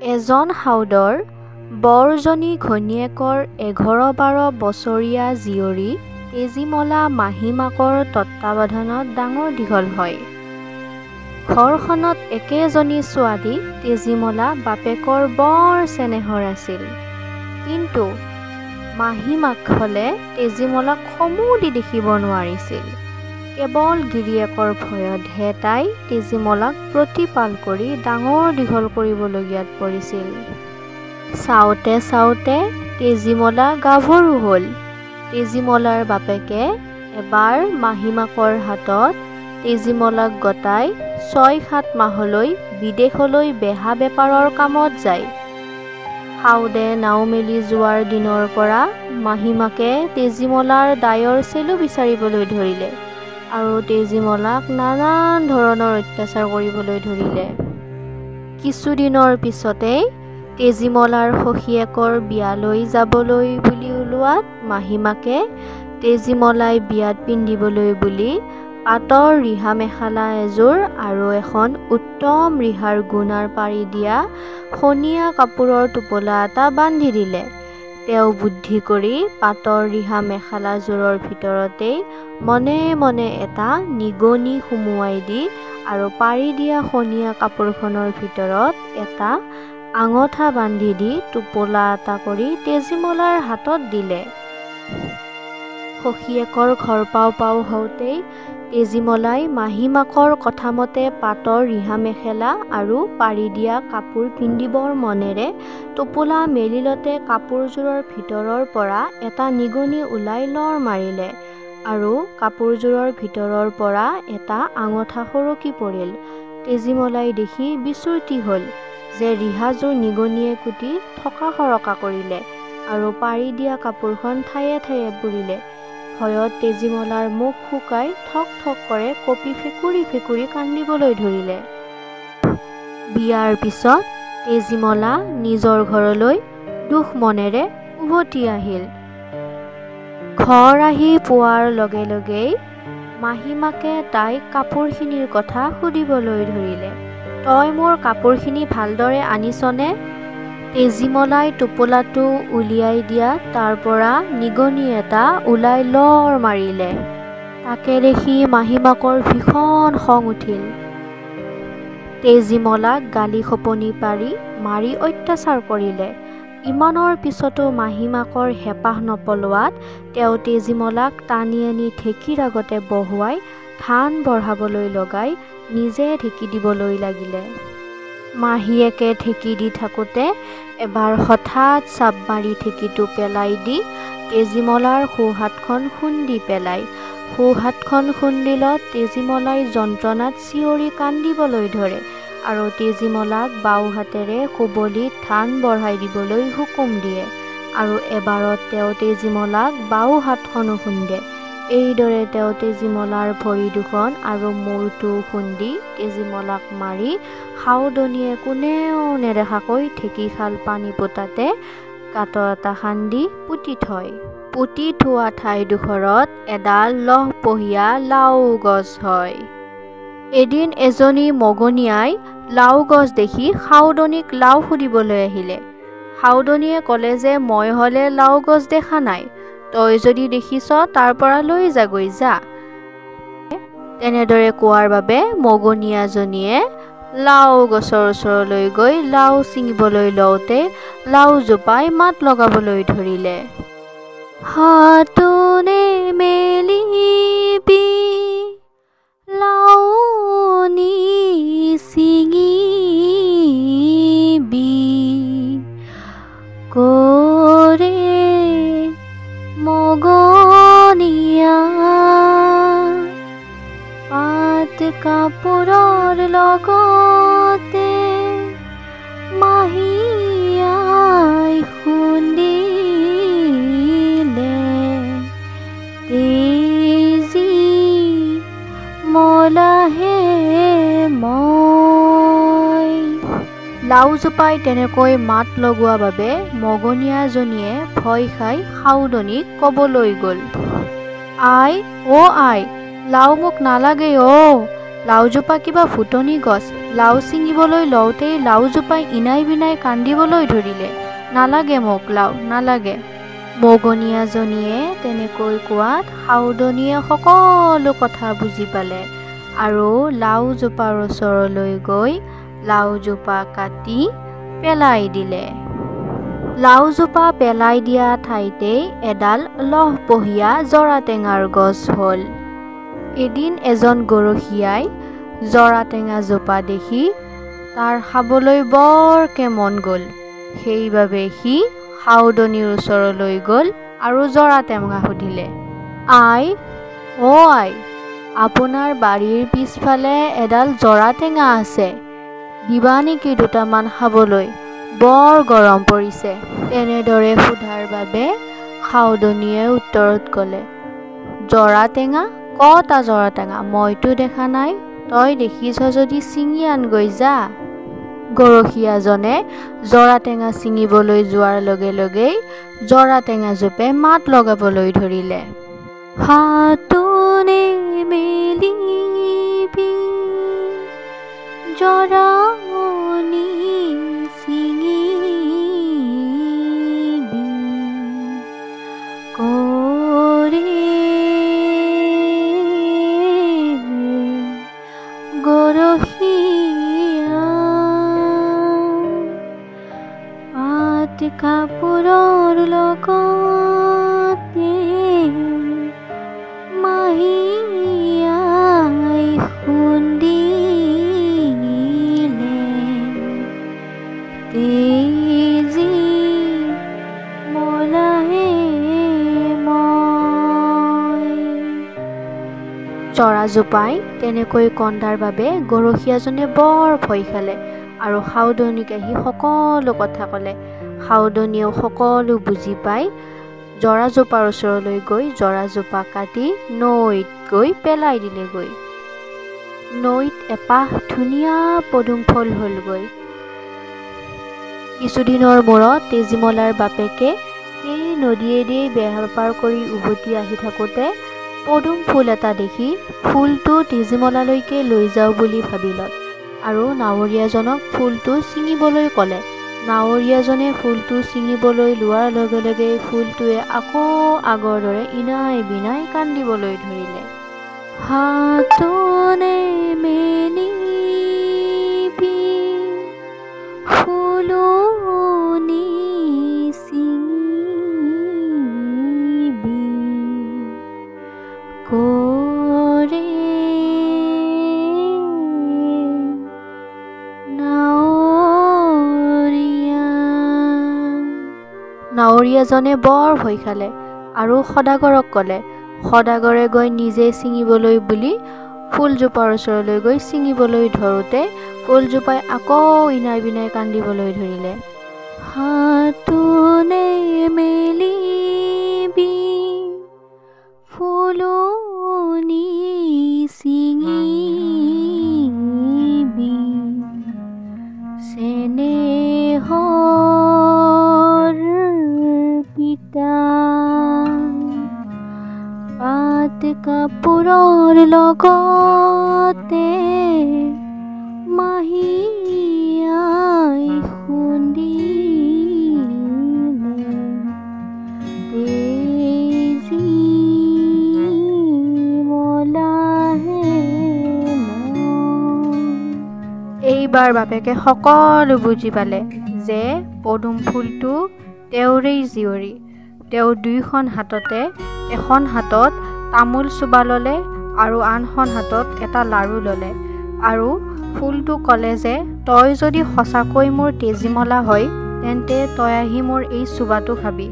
এজন হাউদৰ বৰজনী ঘৈণীয়েকৰ ১১-১২ বছৰীয়া জীয়ৰী তেজীমলা মাহীমাকৰ তত্বাৱধানত ডাঙৰ দীঘল হয়। ঘৰখনত একেজনী ছোৱালী তেজীমলা বাপেকৰ বৰ চেনেহৰ আছিল। কিন্তু মাহীমাক হলে তেজীমলাক সমুদি দেখিব নোৱাৰিছিল। কেৱল গিৰিয়েকৰ ভয়তহে তাই তেজীমলাক প্ৰতিপাল কৰি ডাঙৰ দীঘল কৰিবলগীয়াত পৰিছিল। চাওঁতে চাওঁতে তেজীমলা গাভৰু হ'ল। তেজীমলাৰ বাপেকে এবাৰ মাহীমাকৰ হাতত তেজীমলাক গতাই ৬-৭ মাহলৈ বিদেশলৈ বেহা বেপাৰৰ কামত যায়। হাউদে নাও মেলি যোৱাৰ দিনৰ পৰা মাহীমাকে তেজীমলাৰ দায়ৰ চেলু বিচাৰিবলৈ ধৰিলে আৰু তেজীমলাক নানান ধৰণৰ অত্যাচাৰ কৰিবলৈ ধৰিলে। কিছুদিনৰ পিছতেই তেজীমলাৰ সখীয়েকৰ বিয়ালৈ যাবলৈ বুলি ওলোৱাত মাহীমাকে তেজীমলাই বিয়াত পিন্ধিবলৈ বুলি পাটৰ ৰিহা মেখেলা এযোৰ আৰু এখন উত্তম ৰিহাৰ গুণাৰ পাৰি দিয়া খনীয়া কাপোৰৰ টোপোলা এটা বান্ধি দিলে। তেওঁ বুদ্ধি কৰি পাটৰ ৰিহা মেখেলাযোৰৰ ভিতৰতেই মনে মনে এটা নিগনি সুমুৱাই দি আৰু পাৰি দিয়া খনীয়া কাপোৰখনৰ ভিতৰত এটা আঙঠা বান্ধি দি টোপোলা এটা কৰি তেজীমলাৰ হাতত দিলে। সখীয়েকৰ ঘৰ পাওঁ পাওঁ হওঁতেই তেজীমলাই মাহীমাকৰ কথামতে পাটৰ ৰিহা মেখেলা আৰু পাৰি দিয়া কাপোৰ পিন্ধিবৰ মনেৰে টোপোলা মেলিলতে কাপোৰযোৰৰ ভিতৰৰ পৰা এটা নিগনি ওলাই লৰ মাৰিলে আৰু কাপোৰযোৰৰ ভিতৰৰ পৰা এটা আঙঠা সৰকি পৰিল। তেজীমলাই দেখি বিচূৰ্তি হ'ল যে ৰিহাযোৰ নিগনিয়ে কুটি থকা-সৰকা কৰিলে আৰু পাৰি দিয়া কাপোৰখন ঠায়ে ঠায়ে পুৰিলে। ভয়ত তেজীমলাৰ মুখ শুকাই ঠক ঠক কৰে কঁপি ফেকুৰি ফেকুৰি কান্দিবলৈ ধৰিলে। বিয়াৰ পিছত তেজীমলা নিজৰ ঘৰলৈ দুখ মনেৰে উভতি আহিল। ঘৰ আহি পোৱাৰ লগে লগেই মাহীমাকে তাইক কাপোৰখিনিৰ কথা সুধিবলৈ ধৰিলে। তই মোৰ কাপোৰখিনি ভালদৰে আনিছনে? তেজীমলাই টোপোলাটো উলিয়াই দিয়াত তাৰ পৰা নিগনি এটা ওলাই লৰ মাৰিলে। তাকে দেখি মাহীমাকৰ ভীষণ খং উঠিল। তেজীমলাক গালি খপনি পাৰি মাৰি অত্যাচাৰ কৰিলে। ইমানৰ পিছতো মাহীমাকৰ হেঁপাহ নপলোৱাত তেওঁ তেজীমলাক টানি আনি ঢেঁকীৰ আগতে বহুৱাই ধান বঢ়াবলৈ লগাই নিজে ঢেঁকী দিবলৈ লাগিলে। মাহীয়েকে ঢেঁকী দি থাকোঁতে এবাৰ হঠাৎ চাপ মাৰি ঢেঁকীটো পেলাই দি তেজীমলাৰ সোঁহাতখন খুন্দি পেলাই সোঁহাতখন খুন্দিলত তেজীমলাই যন্ত্ৰণাত চিঞৰি কান্দিবলৈ ধৰে আৰু তেজীমলাক বাওঁ হাতেৰে কুবলীত ধান বঢ়াই দিবলৈ হুকুম দিয়ে আৰু এবাৰত তেওঁ তেজীমলাক বাওঁ হাতখনো খুন্দে। এইদৰে তেওঁ তেজীমলাৰ ভৰি দুখন আৰু মূৰটো খুন্দি তেজীমলাক মাৰি হাউদনীয়ে কোনেও নেদেখাকৈ ঢেঁকীশাল পানী পোতাতে গাঁত এটা খান্দি পুতি থয়। পুতি থোৱা ঠাইডোখৰত এডাল লহপহীয়া লাও গছ হয়। এদিন এজনী মগনীয়াই লাও গছ দেখি হাউদনীক লাও সুধিবলৈ আহিলে। হাউদনীয়ে ক'লে যে মই হলে লাও গছ দেখা নাই, তই যদি দেখিছ তাৰ পৰা লৈ যাগৈ যা। তেনেদৰে কোৱাৰ বাবে মগনীয়াজনীয়ে লাও গছৰ ওচৰলৈ গৈ লাও ছিঙিবলৈ লওঁতে লাও জোপাই মাত লগাবলৈ ধৰিলে। হাতনে মেলিবি লাওনি ছিঙিবি কৰে মগনীয়া পাট কাপোৰৰ লগতে মাহীয়াই খুন্দিলে তেজী মলাহে মই। লাও জোপাই তেনেকৈ মাত লগোৱা বাবে মগনীয়াজনীয়ে ভয় খাই হাউদনীক ক'বলৈ গ'ল, আই অ' আই, লাও মোক নালাগে অ', লাওজোপা কিবা ফুটনি গছ, লাও ছিঙিবলৈ লওঁতেই লাওজোপাই ইনাই বিনাই কান্দিবলৈ ধৰিলে। নালাগে মোক লাও, নালাগে। মগনীয়াজনীয়ে তেনেকৈ কোৱাত সাউদনীয়ে সকলো কথা বুজি পালে আৰু লাওজোপাৰ ওচৰলৈ গৈ লাওজোপা কাটি পেলাই দিলে। লাওজোপা পেলাই দিয়া ঠাইতেই এডাল লহপহীয়া জৰা টেঙাৰ গছ হ'ল। এদিন এজন গৰখীয়াই জৰা টেঙা জোপা দেখি তাৰ খাবলৈ বৰকে মন গ'ল। সেইবাবে সি সাউদনীৰ ওচৰলৈ গ'ল আৰু জৰা টেঙা সুধিলে, আই, আই, আপোনাৰ বাৰীৰ পিছফালে এডাল জৰা টেঙা আছে, দিবা নেকি দুটামান খাবলৈ? বৰ গৰম পৰিছে। তেনেদৰে সোধাৰ বাবে সাউদনীয়ে উত্তৰত ক'লে, জৰা টেঙা? কতা জৰা টেঙা? মইতো দেখা নাই। তই দেখিছ যদি ছিঙি আনগৈ যা। গৰখীয়াজনে জৰা টেঙা ছিঙিবলৈ যোৱাৰ লগে লগেই জৰা টেঙা জোপে মাত লগাবলৈ ধৰিলে, হাতনে মেলিবি জৰানি ছিঙিবি, কৰে গৰখীয়া পাত কাপোৰৰ লগতে মাহীয়াই খুন্দিলে, তেজি মলাহে মই। জৰাজোপাই তেনেকৈ কন্দাৰ বাবে গৰখীয়াজনে বৰ ভয় খালে আৰু সাউদনীক আহি সকলো কথা ক'লে। সাউদনীয়েও সকলো বুজি পাই জৰাজোপাৰ ওচৰলৈ গৈ জৰাজোপা কাটি নৈত গৈ পেলাই দিলেগৈ। নৈত এপাহ ধুনীয়া পদুম ফুল হ'লগৈ। কিছুদিনৰ মূৰত তেজীমলাৰ বাপেকে সেই নদীয়েদি বেপাৰ কৰি উভতি আহি থাকোঁতে পদুম ফুল এটা দেখি ফুলটো তেজীমলালৈকে লৈ যাওঁ বুলি ভাবিলত আৰু নাৱৰীয়াজনক ফুলটো ছিঙিবলৈ ক'লে। নাৱৰীয়াজনে ফুলটো ছিঙিবলৈ লোৱাৰ লগে লগে ফুলটোৱে আকৌ আগৰ দৰে ইনাই বিনাই কান্দিবলৈ ধৰিলে, হাতনে মেলিবি ফুলনি ছিঙিবি, কৰে নাৱৰীয়াজনে বৰ ভয় খালে আৰু সদাগৰক ক'লে। সদাগৰে গৈ নিজে ছিঙিবলৈ বুলি ফুলজোপাৰ ওচৰলৈ গৈ ছিঙিবলৈ ধৰোঁতে ফুলজোপাই আকৌ ইনাই বিনাই কান্দিবলৈ ধৰিলে, হাতনে মেলিবি ফুলনি ছিঙিবি, চেনেহৰ পিতা পাত কাপোৰৰ লগতে মাহীয়াই খুন্দিলে, তেজি মলাহে মই। এইবাৰ বাপেকে সকলো বুজি পালে যে পদুম ফুলটো তেওঁৰেই জীয়ৰী। তেওঁ দুইখন হাততে, এখন হাতত তামোল চোবা ল'লে আৰু আনখন হাতত এটা লাড়ু ল'লে আৰু ফুলটো ক'লে যে তই যদি সঁচাকৈ মোৰ তেজীমলা হয় তেন্তে তই আহি মোৰ এই চোবাটো খাবি,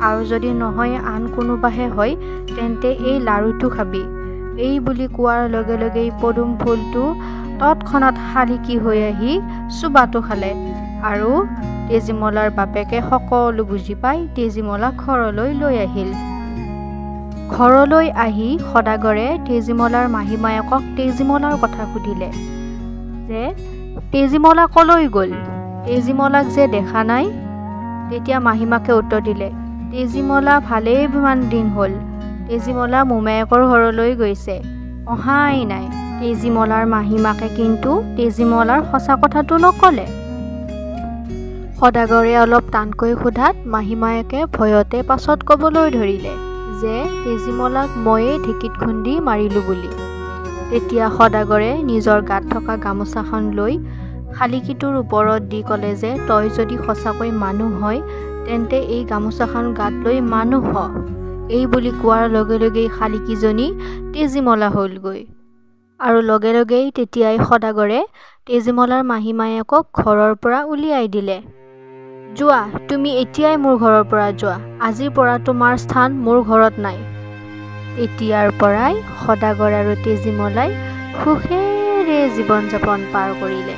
আৰু যদি নহয় আন কোনোবাহে হয় তেন্তে এই লাড়ুটো খাবি। এই বুলি কোৱাৰ লগে লগেই পদুম ফুলটো তৎক্ষণাত শালিকি হৈ আহি চোবাটো খালে আৰু তেজীমলাৰ বাপেকে সকলো বুজি পাই তেজীমলাক ঘৰলৈ লৈ আহিল। ঘৰলৈ আহি সদাগৰে তেজীমলাৰ মাহীমায়েকক তেজীমলাৰ কথা সুধিলে যে তেজীমলা কলৈ গ'ল, তেজীমলাক যে দেখা নাই। তেতিয়া মাহীমাকে উত্তৰ দিলে, তেজীমলা ভালেমান দিন হ'ল, তেজীমলা মোমায়েকৰ ঘৰলৈ গৈছে, অহাই নাই। তেজীমলাৰ মাহীমাকে কিন্তু তেজীমলাৰ সঁচা কথাটো নক'লে। সদাগৰে অলপ টানকৈ সোধাত মাহীমাকে ভয়তে পাছত ক'বলৈ ধৰিলে যে তেজীমলাক ময়েই ঢেঁকীত খুন্দি মাৰিলোঁ বুলি। তেতিয়া সদাগৰে নিজৰ গাত থকা গামোচাখন লৈ শালিকীটোৰ ওপৰত দি ক'লে যে তই যদি সঁচাকৈ মানুহ হয় তেন্তে এই গামোচাখন গাত লৈ মানুহ হ। এই বুলি কোৱাৰ লগে লগেই শালিকীজনী তেজীমলা হ'লগৈ। আৰু লগে লগেই তেতিয়াই সদাগৰে তেজীমলাৰ মাহীমায়েকক ঘৰৰ পৰা উলিয়াই দিলে। যোৱা, তুমি এতিয়াই মোৰ ঘৰৰ পৰা যোৱা, আজিৰ পৰা তোমাৰ স্থান মোৰ ঘৰত নাই। এতিয়াৰ পৰাই সদাগৰ আৰু তেজীমলাই সুখেৰে জীৱন যাপন পাৰ কৰিলে।